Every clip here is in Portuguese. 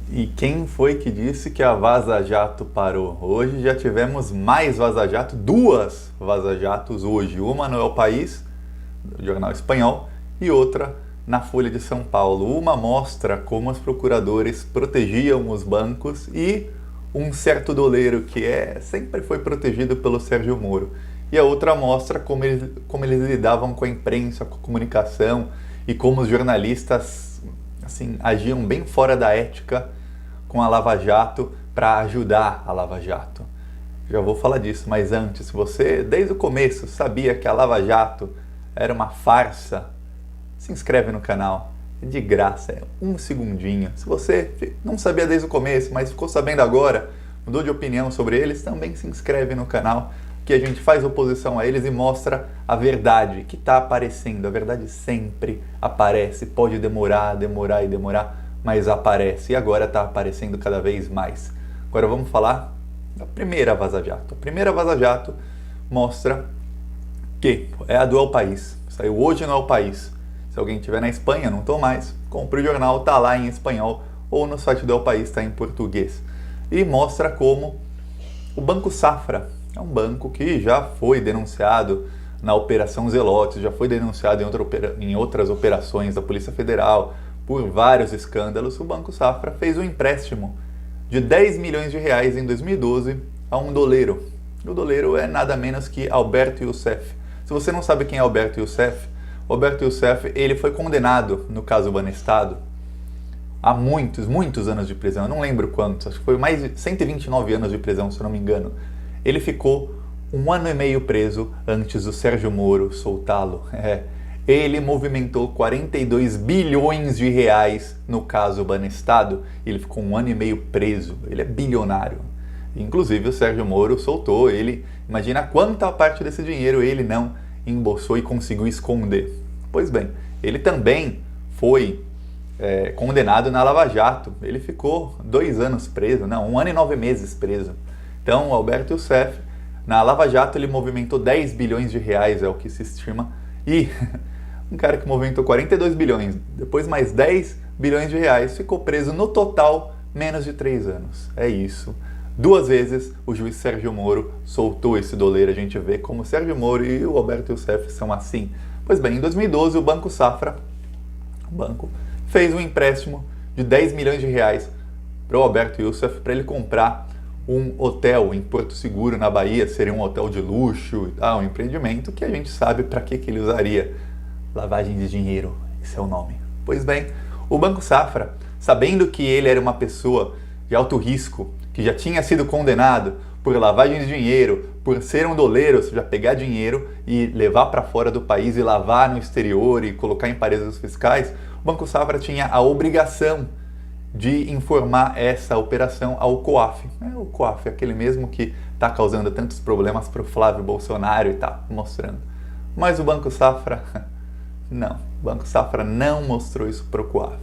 E quem foi que disse que a Vaza Jato parou? Hoje já tivemos mais Vaza Jato, duas Vaza Jatos hoje. Uma no El País, do jornal espanhol, e outra na Folha de São Paulo. Uma mostra como os procuradores protegiam os bancos e um certo doleiro que sempre foi protegido pelo Sérgio Moro. E a outra mostra como eles lidavam com a imprensa, com a comunicação e como os jornalistas assim, agiam bem fora da ética com a Lava Jato para ajudar a Lava Jato. Já vou falar disso, mas antes, se você desde o começo sabia que a Lava Jato era uma farsa, se inscreve no canal. É de graça, é um segundinho. Se você não sabia desde o começo, mas ficou sabendo agora, mudou de opinião sobre eles, também se inscreve no canal, que a gente faz oposição a eles e mostra a verdade que está aparecendo. A verdade sempre aparece, pode demorar, mas aparece. E agora está aparecendo cada vez mais. Agora vamos falar da primeira Vaza Jato. A primeira Vaza Jato mostra que é a do El País. Saiu hoje no El País. Se alguém estiver na Espanha, não estou mais, compre o jornal, está lá em espanhol, ou no site do El País está em português. E mostra como o Banco Safra é um banco que já foi denunciado na Operação Zelotes, já foi denunciado em outras operações da Polícia Federal, por vários escândalos. O Banco Safra fez um empréstimo de 10 milhões de reais em 2012 a um doleiro. O doleiro é nada menos que Alberto Youssef. Se você não sabe quem é Alberto Youssef, Alberto Youssef, ele foi condenado no caso Banestado a muitos anos de prisão. Eu não lembro quantos, acho que foi mais de 129 anos de prisão, se eu não me engano. Ele ficou 1 ano e meio preso antes do Sérgio Moro soltá-lo. Ele movimentou 42 bilhões de reais no caso Banestado. Ele ficou 1 ano e meio preso. Ele é bilionário. Inclusive o Sérgio Moro soltou ele. Imagina quanta parte desse dinheiro ele não embolsou e conseguiu esconder. Pois bem, ele também foi condenado na Lava Jato. Ele ficou 2 anos preso, 1 ano e 9 meses preso. Então, o Alberto Youssef, na Lava Jato, ele movimentou 10 bilhões de reais, é o que se estima. E um cara que movimentou 42 bilhões, depois mais 10 bilhões de reais, ficou preso no total menos de 3 anos. É isso. 2 vezes o juiz Sérgio Moro soltou esse doleiro. A gente vê como o Sérgio Moro e o Alberto Youssef são assim. Pois bem, em 2012 o Banco Safra, fez um empréstimo de 10 milhões de reais para o Alberto Youssef para ele comprar um hotel em Porto Seguro, na Bahia. Seria um hotel de luxo e tal, um empreendimento que a gente sabe para que ele usaria. Lavagem de dinheiro, esse é o nome. Pois bem, o Banco Safra, sabendo que ele era uma pessoa de alto risco, que já tinha sido condenado por lavagem de dinheiro, por ser um doleiro, ou seja, pegar dinheiro e levar para fora do país e lavar no exterior e colocar em paraísos fiscais, o Banco Safra tinha a obrigação de informar essa operação ao COAF. O COAF é aquele mesmo que está causando tantos problemas para o Flávio Bolsonaro e está mostrando. Mas o Banco Safra, não. O Banco Safra não mostrou isso para o COAF.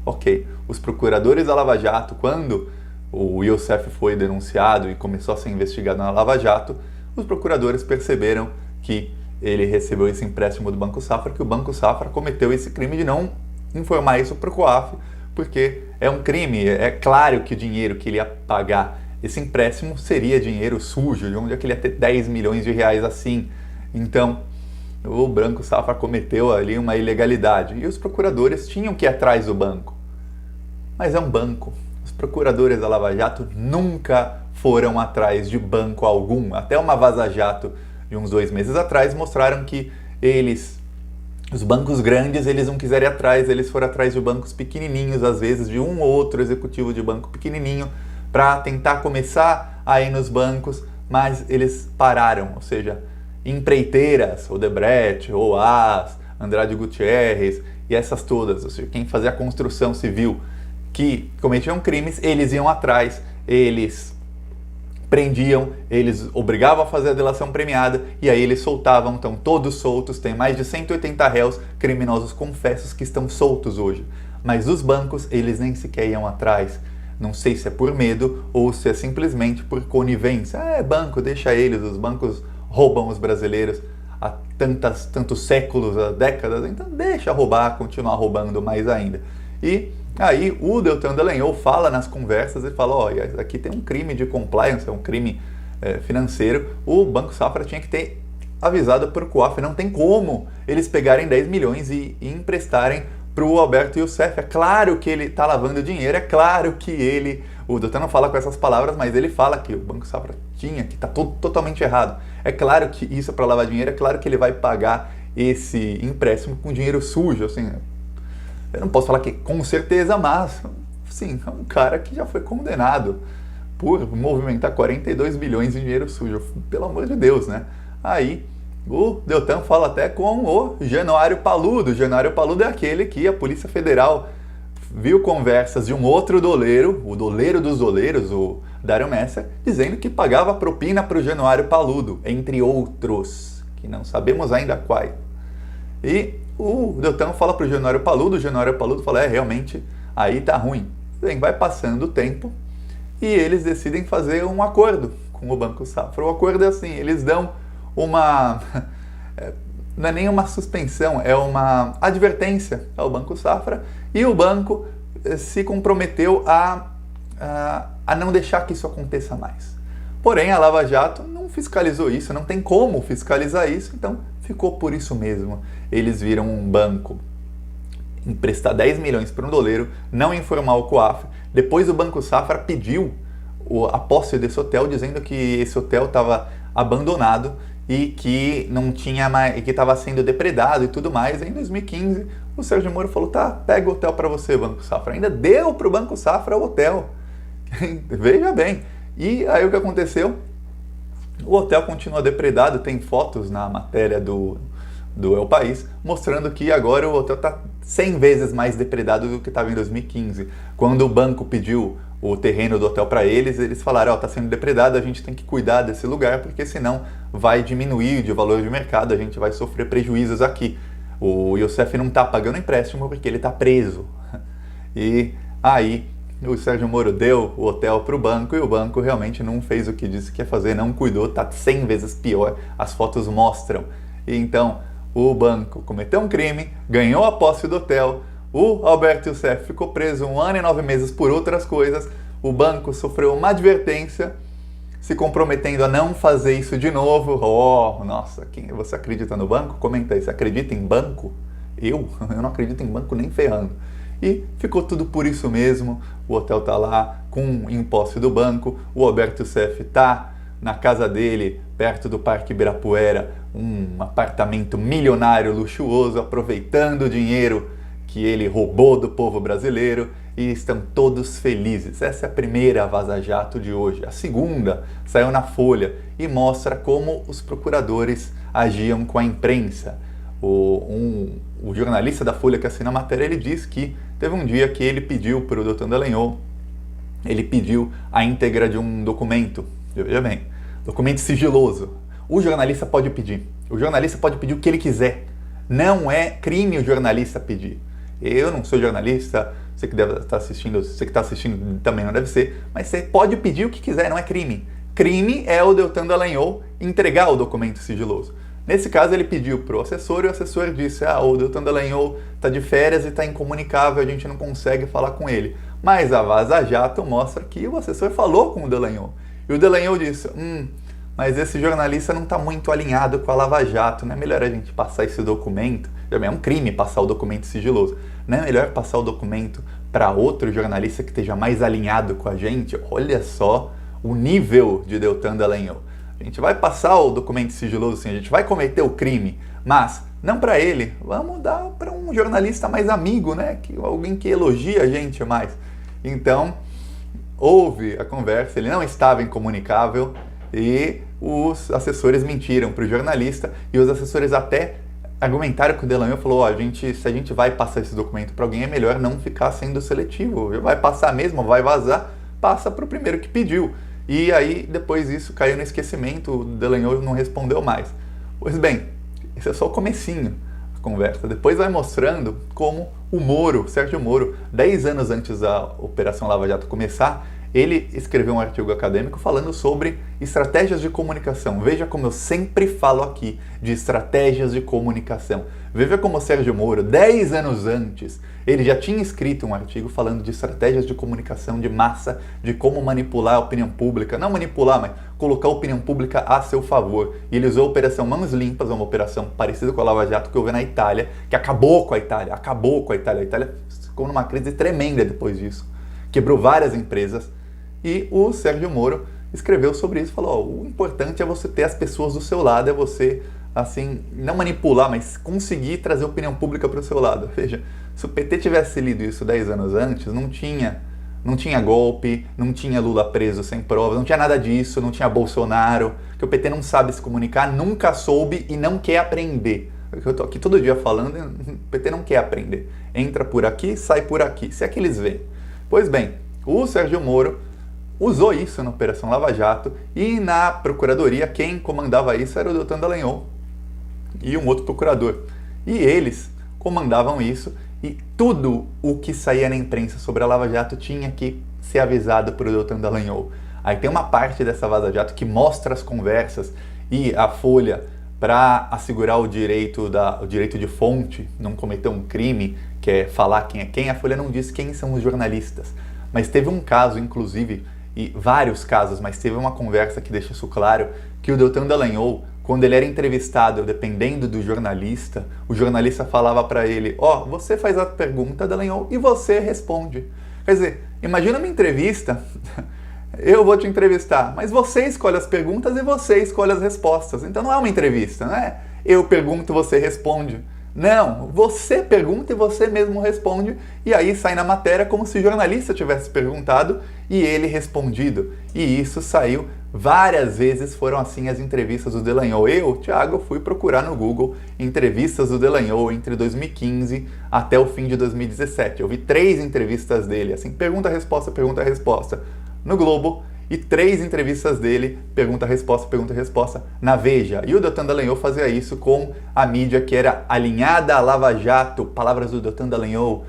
Ok, os procuradores da Lava Jato, quando o Youssef foi denunciado e começou a ser investigado na Lava Jato, os procuradores perceberam que ele recebeu esse empréstimo do Banco Safra, que o Banco Safra cometeu esse crime de não informar isso para o COAF, porque é um crime. É claro que o dinheiro que ele ia pagar esse empréstimo seria dinheiro sujo, de onde é que ele ia ter 10 milhões de reais assim. Então, o Banco Safra cometeu ali uma ilegalidade e os procuradores tinham que ir atrás do banco. Mas é um banco. Os procuradores da Lava Jato nunca foram atrás de banco algum. Até uma Vaza Jato de uns 2 meses atrás mostraram que os bancos grandes, eles não quiseram ir atrás, eles foram atrás de bancos pequenininhos, às vezes de um ou outro executivo de banco pequenininho, para tentar começar a ir nos bancos, mas eles pararam. Ou seja, empreiteiras, Odebrecht, OAS, Andrade Gutierrez e essas todas, ou seja, quem fazia a construção civil, que cometiam crimes, eles iam atrás, eles prendiam, eles obrigavam a fazer a delação premiada e aí eles soltavam. Estão todos soltos, tem mais de 180 réus criminosos confessos que estão soltos hoje. Mas os bancos, eles nem sequer iam atrás. Não sei se é por medo ou se é simplesmente por conivência. Banco, deixa eles, os bancos roubam os brasileiros há tantos séculos, há décadas, então deixa roubar, continuar roubando mais ainda. E Aí o Deltan Dallagnol fala nas conversas e fala, ó, aqui tem um crime de compliance, é um crime financeiro, o Banco Safra tinha que ter avisado para o COAF, não tem como eles pegarem 10 milhões e emprestarem para o Alberto Youssef. É claro que ele está lavando dinheiro, é claro que ele... O Deltan não fala com essas palavras, mas ele fala que o Banco Safra tinha, que está totalmente errado. É claro que isso é para lavar dinheiro, é claro que ele vai pagar esse empréstimo com dinheiro sujo, assim... Eu não posso falar que com certeza, mas, sim, é um cara que já foi condenado por movimentar 42 bilhões em dinheiro sujo, pelo amor de Deus, né? Aí o Deltan fala até com o Januário Paludo. O Januário Paludo é aquele que a Polícia Federal viu conversas de um outro doleiro, o doleiro dos doleiros, o Dario Messer, dizendo que pagava propina para o Januário Paludo, entre outros, que não sabemos ainda quais. E o Deltan fala para o Januário Paludo fala, realmente, aí tá ruim. Bem, vai passando o tempo e eles decidem fazer um acordo com o Banco Safra. O acordo é assim, eles dão uma... não é nem uma suspensão, é uma advertência ao Banco Safra e o banco se comprometeu a não deixar que isso aconteça mais. Porém, a Lava Jato não fiscalizou isso, não tem como fiscalizar isso, então ficou por isso mesmo. Eles viram um banco emprestar 10 milhões para um doleiro, não informar o COAF. Depois o Banco Safra pediu a posse desse hotel, dizendo que esse hotel estava abandonado e que não tinha mais, e que estava sendo depredado e tudo mais. Em 2015, o Sérgio Moro falou, tá, pega o hotel para você, Banco Safra. Ainda deu para o Banco Safra o hotel. Veja bem. E aí o que aconteceu? O hotel continua depredado, tem fotos na matéria do El País, mostrando que agora o hotel está 100 vezes mais depredado do que estava em 2015. Quando o banco pediu o terreno do hotel para eles, eles falaram, está sendo depredado, a gente tem que cuidar desse lugar, porque senão vai diminuir de valor de mercado, a gente vai sofrer prejuízos aqui. O Youssef não está pagando empréstimo porque ele está preso. E aí o Sérgio Moro deu o hotel para o banco e o banco realmente não fez o que disse que ia fazer, não cuidou, está 100 vezes pior, as fotos mostram. E então o banco cometeu um crime, ganhou a posse do hotel, o Alberto Youssef ficou preso 1 ano e 9 meses por outras coisas, o banco sofreu uma advertência, se comprometendo a não fazer isso de novo. Oh, nossa, você acredita no banco? Comenta aí, você acredita em banco? Eu não acredito em banco nem ferrando. E ficou tudo por isso mesmo, o hotel tá lá com em posse do banco, o Alberto Youssef tá na casa dele, perto do Parque Ibirapuera, um apartamento milionário, luxuoso, aproveitando o dinheiro que ele roubou do povo brasileiro, e estão todos felizes. Essa é a primeira vaza-jato de hoje. A segunda saiu na Folha e mostra como os procuradores agiam com a imprensa. O jornalista da Folha que assina a matéria, ele diz que teve um dia que ele pediu para o Deltan Dallagnol, ele pediu a íntegra de um documento, veja bem, documento sigiloso. O jornalista pode pedir o que ele quiser. Não é crime o jornalista pedir. Eu não sou jornalista, você que deve estar assistindo, você que está assistindo também não deve ser, mas você pode pedir o que quiser, não é crime. Crime é o Deltan Dallagnol entregar o documento sigiloso. Nesse caso, ele pediu para o assessor e o assessor disse, o Deltan Dallagnol está de férias e está incomunicável, a gente não consegue falar com ele. Mas a Vaza Jato mostra que o assessor falou com o Dallagnol. E o Dallagnol disse, mas esse jornalista não está muito alinhado com a Lava Jato, não é melhor a gente passar esse documento? É um crime passar o documento sigiloso. Não é melhor passar o documento para outro jornalista que esteja mais alinhado com a gente? Olha só o nível de Deltan Dallagnol. A gente vai passar o documento sigiloso, sim, a gente vai cometer o crime, mas não para ele, vamos dar para um jornalista mais amigo, né? Alguém que elogia a gente mais. Então, houve a conversa, ele não estava incomunicável e os assessores mentiram para o jornalista e os assessores até argumentaram que o Dallagnol falou, se a gente vai passar esse documento para alguém, é melhor não ficar sendo seletivo, vai passar mesmo, vai vazar, passa para o primeiro que pediu. E aí, depois disso, caiu no esquecimento, o Dallagnol não respondeu mais. Pois bem, esse é só o comecinho da conversa. Depois vai mostrando como O Moro, Sérgio Moro, 10 anos antes da Operação Lava Jato começar, ele escreveu um artigo acadêmico falando sobre estratégias de comunicação. Veja como eu sempre falo aqui de estratégias de comunicação. Veja como o Sérgio Moro, 10 anos antes, ele já tinha escrito um artigo falando de estratégias de comunicação de massa, de como manipular a opinião pública. Não manipular, mas colocar a opinião pública a seu favor. E ele usou a Operação Mãos Limpas, uma operação parecida com a Lava Jato que houve na Itália, que acabou com a Itália. A Itália ficou numa crise tremenda depois disso. Quebrou várias empresas. E o Sérgio Moro escreveu sobre isso, falou, o importante é você ter as pessoas do seu lado, é você, assim, não manipular, mas conseguir trazer a opinião pública para o seu lado. Veja, se o PT tivesse lido isso 10 anos antes, não tinha golpe, não tinha Lula preso sem provas, não tinha nada disso, não tinha Bolsonaro, que o PT não sabe se comunicar, nunca soube e não quer aprender. Eu tô aqui todo dia falando, o PT não quer aprender. Entra por aqui, sai por aqui, se é que eles veem. Pois bem, o Sérgio Moro usou isso na Operação Lava Jato e na Procuradoria quem comandava isso era o Deltan Dallagnol e um outro procurador. E eles comandavam isso e tudo o que saía na imprensa sobre a Lava Jato tinha que ser avisado para o Deltan Dallagnol. Aí tem uma parte dessa Vaza Jato que mostra as conversas e a Folha, para assegurar o direito de fonte, não cometer um crime, que é falar quem é quem, a Folha não diz quem são os jornalistas. Mas teve um caso, inclusive, e vários casos, mas teve uma conversa que deixa isso claro, que o Deltan Dallagnol, quando ele era entrevistado, dependendo do jornalista, o jornalista falava para ele, você faz a pergunta, Dallagnol, e você responde. Quer dizer, imagina uma entrevista, eu vou te entrevistar, mas você escolhe as perguntas e você escolhe as respostas. Então não é uma entrevista, não é eu pergunto, você responde. Não, você pergunta e você mesmo responde, e aí sai na matéria como se o jornalista tivesse perguntado e ele respondido. E isso saiu várias vezes, foram assim as entrevistas do Dallagnol. Eu, Thiago, fui procurar no Google entrevistas do Dallagnol entre 2015 até o fim de 2017. Eu vi 3 entrevistas dele, assim, pergunta-resposta, no Globo, e 3 entrevistas dele, pergunta-resposta, na Veja. E o Deltan Dallagnol fazia isso com a mídia que era alinhada à Lava Jato, palavras do Deltan Dallagnol,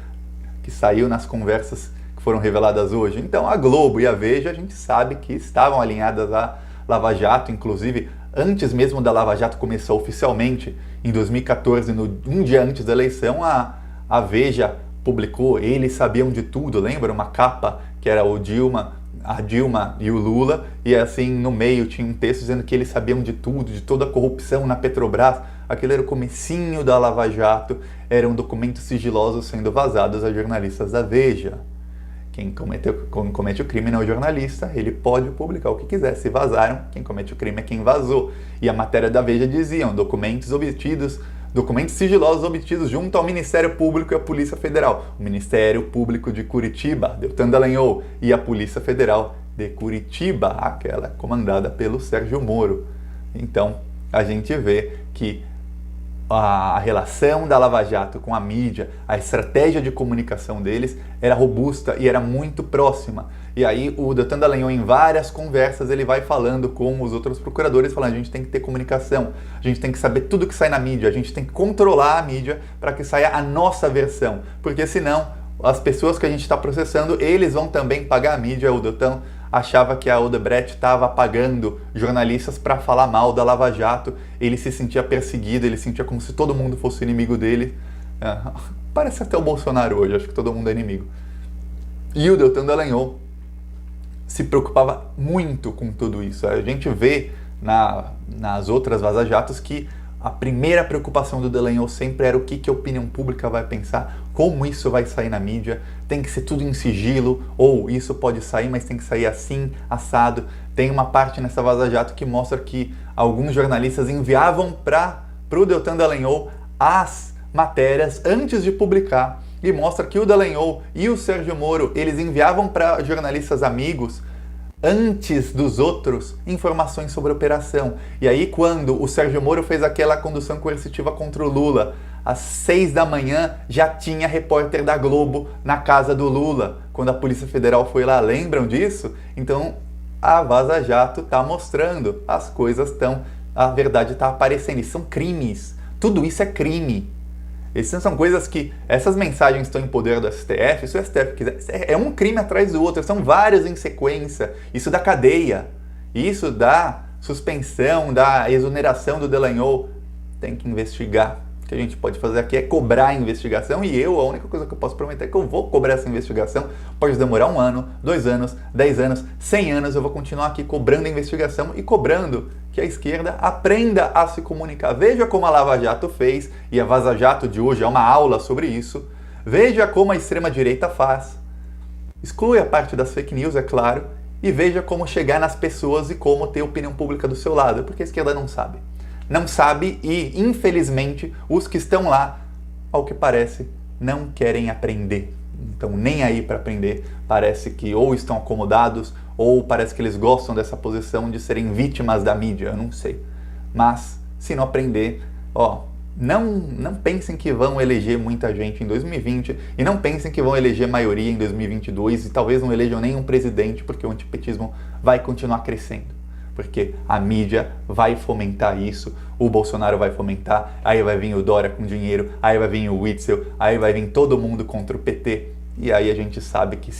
que saiu nas conversas que foram reveladas hoje. Então a Globo e a Veja, a gente sabe que estavam alinhadas à Lava Jato, inclusive antes mesmo da Lava Jato começar oficialmente, em 2014, um dia antes da eleição, a Veja publicou, eles sabiam de tudo, lembra? Uma capa que era a Dilma e o Lula, e assim no meio tinha um texto dizendo que eles sabiam de tudo, de toda a corrupção na Petrobras. Aquele era o comecinho da Lava Jato, eram documentos sigilosos sendo vazados a jornalistas da Veja. Quem comete o crime não é o jornalista, ele pode publicar o que quiser. Se vazaram, quem comete o crime é quem vazou. E a matéria da Veja diziam, documentos sigilosos obtidos junto ao Ministério Público e à Polícia Federal. O Ministério Público de Curitiba, Deltan Dallagnol, e a Polícia Federal de Curitiba, aquela comandada pelo Sérgio Moro. Então, a gente vê que a relação da Lava Jato com a mídia, a estratégia de comunicação deles era robusta e era muito próxima. E aí o Deltan Dallagnol, em várias conversas, ele vai falando com os outros procuradores, falando, a gente tem que ter comunicação, a gente tem que saber tudo que sai na mídia, a gente tem que controlar a mídia para que saia a nossa versão, porque senão as pessoas que a gente está processando, eles vão também pagar a mídia. O Deltan achava que a Odebrecht estava pagando jornalistas para falar mal da Lava Jato, ele se sentia perseguido, ele sentia como se todo mundo fosse inimigo dele. Parece até o Bolsonaro hoje, acho que todo mundo é inimigo. E o Deltan Dallagnol se preocupava muito com tudo isso. A gente vê nas outras vaza-jatos que a primeira preocupação do Dallagnol sempre era o que a opinião pública vai pensar, como isso vai sair na mídia, tem que ser tudo em sigilo, ou isso pode sair, mas tem que sair assim, assado. Tem uma parte nessa vaza-jato que mostra que alguns jornalistas enviavam para o Deltan Dallagnol as matérias antes de publicar, e mostra que o Dallagnol e o Sérgio Moro, eles enviavam para jornalistas amigos antes dos outros informações sobre a operação. E aí quando o Sérgio Moro fez aquela condução coercitiva contra o Lula, às 6 da manhã já tinha repórter da Globo na casa do Lula, quando a Polícia Federal foi lá, lembram disso? Então a Vaza Jato está mostrando, as coisas estão, a verdade está aparecendo, e são crimes, tudo isso é crime. Essas são coisas que, essas mensagens estão em poder do STF, se o STF quiser, é um crime atrás do outro, são vários em sequência, isso dá cadeia, isso dá suspensão, dá exoneração do Dallagnol, tem que investigar. O que a gente pode fazer aqui é cobrar a investigação e a única coisa que eu posso prometer é que eu vou cobrar essa investigação. Pode demorar 1 ano, 2 anos, 10 anos, 100 anos, eu vou continuar aqui cobrando a investigação e cobrando que a esquerda aprenda a se comunicar. Veja como a Lava Jato fez, e a Vaza Jato de hoje é uma aula sobre isso. Veja como a extrema-direita faz. Exclui a parte das fake news, é claro, e veja como chegar nas pessoas e como ter opinião pública do seu lado, porque a esquerda não sabe. Não sabe e, infelizmente, os que estão lá, ao que parece, não querem aprender. Então, nem aí para aprender. Parece que ou estão acomodados, ou parece que eles gostam dessa posição de serem vítimas da mídia, eu não sei. Mas, se não aprender, não pensem que vão eleger muita gente em 2020 e não pensem que vão eleger maioria em 2022 e talvez não elejam nenhum presidente, porque o antipetismo vai continuar crescendo. Porque a mídia vai fomentar isso, o Bolsonaro vai fomentar, aí vai vir o Dória com dinheiro, aí vai vir o Witzel, aí vai vir todo mundo contra o PT. E aí a gente sabe que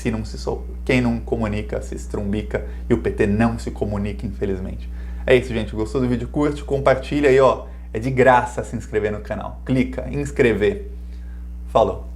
quem não comunica se estrumbica e o PT não se comunica, infelizmente. É isso, gente. Gostou do vídeo? Curte, compartilha aí, é de graça se inscrever no canal. Clica em inscrever. Falou!